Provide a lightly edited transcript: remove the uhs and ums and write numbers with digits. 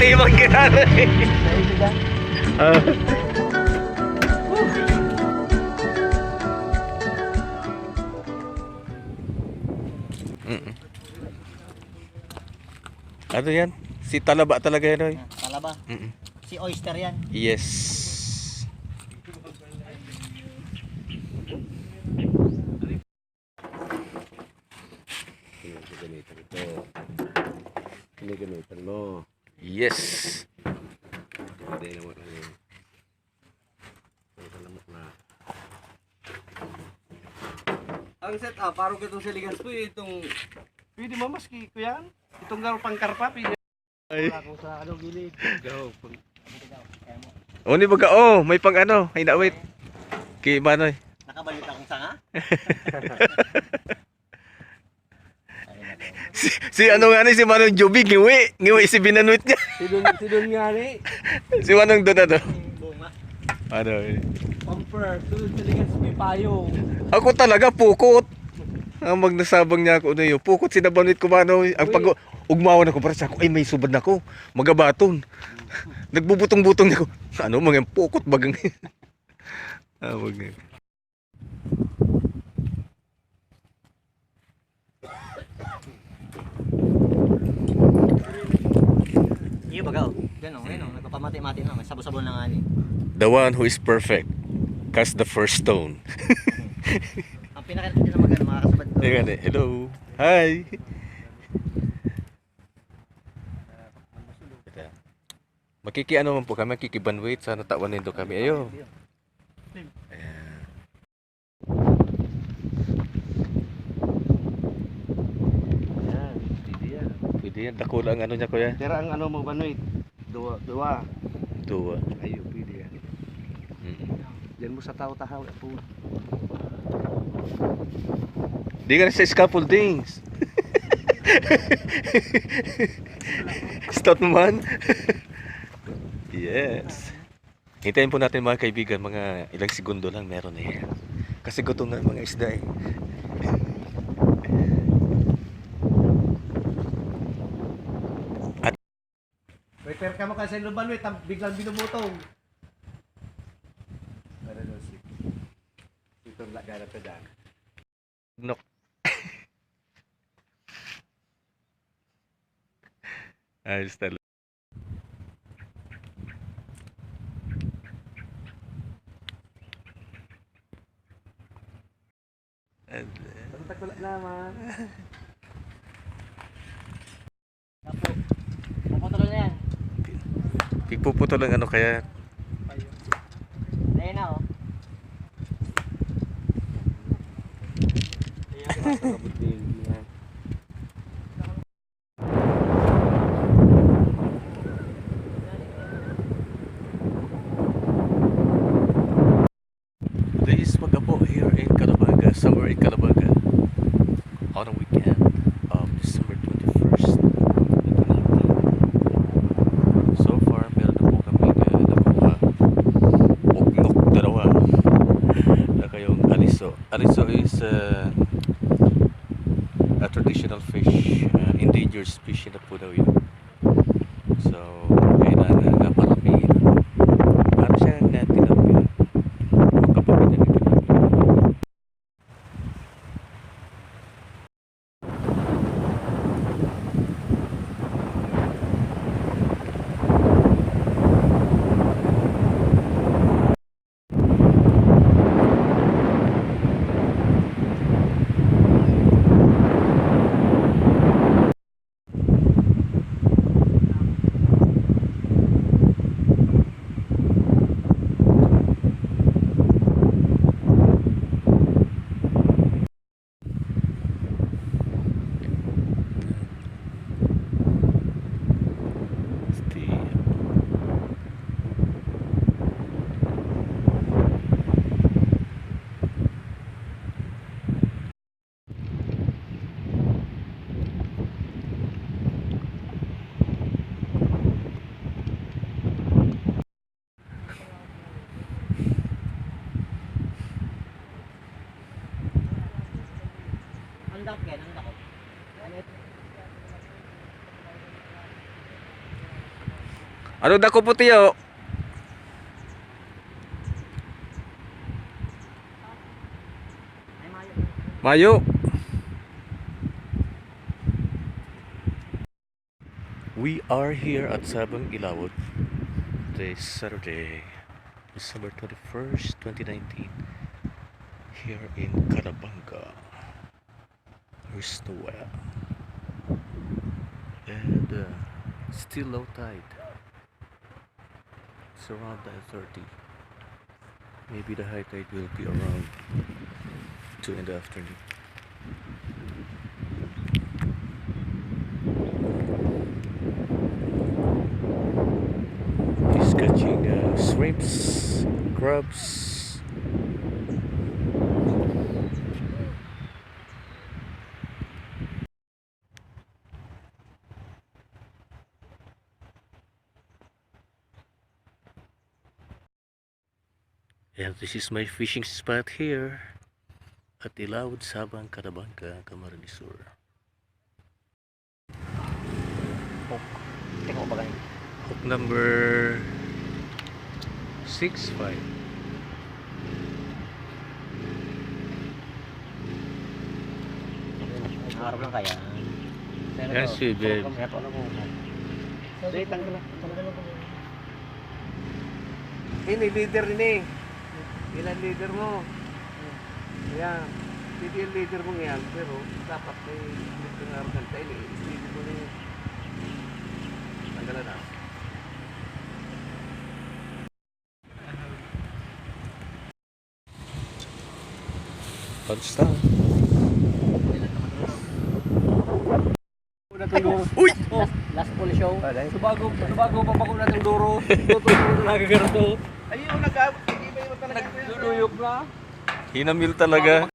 timang kinala eh. Ano yan? Si talaba talaga yan, oy. Talaba? Si oyster yan? Yes. Ginagamitan mo. Yes. Hindi naman ano. Ang set up, parang itong siligas po itong pwede mamaski ko yan. Itong garo pangkarpa pwede. Ay. Wala ko sa ano gilid. Go. O ni baga oh, may pang ano, ay wait. Kay Manoy. Nakabalit akong sanga? Si ano nga ni si Manong Joby, ngiwi si binanwit niya. Si Don nga ni. Si Manong doon ano. Bunga. Ano eh. Pamper, tulad siligas may payong. Ako talaga pukot. Ang magnasabang niya ako na yun. Pukot sinabanwit ko Manoy. Ang pag ugmawan ako para sa ako, ay may subad na ako. Magabaton. Nagbubutong-butong niya ako. Ano mga pukot bagang. Ah, wag nga. Iyo bagaw. Yan o, nagpapamati-mati na. May sabo-sabo na nga ni. The one who is perfect cast the first stone. Ang pinakita din na magano, mga kasabad ko. Hello. Hi. Makikiano man po kami, makikibanwait sa natawan nito kami. Ayo. Ayan. Yan, pwede yan. Pwede yan, dakula ang ano niya kuya. Pero ang ano mo banuit? Dua. Duwa. Ayo, pwede yan. Diyan mo sa tao-tahaw po. Di ka na sa scaffoldings. Start mo man. Yes. Hintayin po natin mga kaibigan, mga ilang segundo lang meron na yan. Kasi gutom na mga isda eh. Prepare ka mo kasi ng banuit, biglang binubutong. Para doon si. Itong lagara pa dyan. Nok. Ayos talaga. Pagtakulak naman. Tapo. Papatuloy na yan. Pipuputol lang ano kaya. Ayun na o. This Magapo here in Calabanga, somewhere in Calabanga, on a weekend of December 21st, 2019. So far, meron na po kami nakuha ugnok dalawa na kayong aliso. Aliso is a traditional fish, endangered species na po daw yun. So, kailangan nga paramihin. Para siyang tinapin. Ano dako puti oh? Mayo. We are here at Sabang, Ilawod. Today is Saturday, December 21st, 2019. Here in Calabanga. There's nowhere. And still low tide. It's around 9:30. Maybe the high tide will be around 2 in the afternoon. He's catching shrimps, crabs. And this is my fishing spot here at Ilawod, Sabang, Calabanga, Camarines Sur. Tingnan ko ba ganyan? Hook number 6-5. Harap lang kaya. Yan si Beb. Kaya pa alam mo. Dahil tanggal lang. Ini leader ini. Ilan leader mo? Ayan. Hindi yung leader mo ngayon, pero dapat may leader na rin tayo. Leader mo na yun. Tanggalan na. Touchdown. Uy! Last full show. Subago pa pa ko na ng duro. Tutulog na nagagano. Ayun, nag-duduyog na. Hinamil talaga.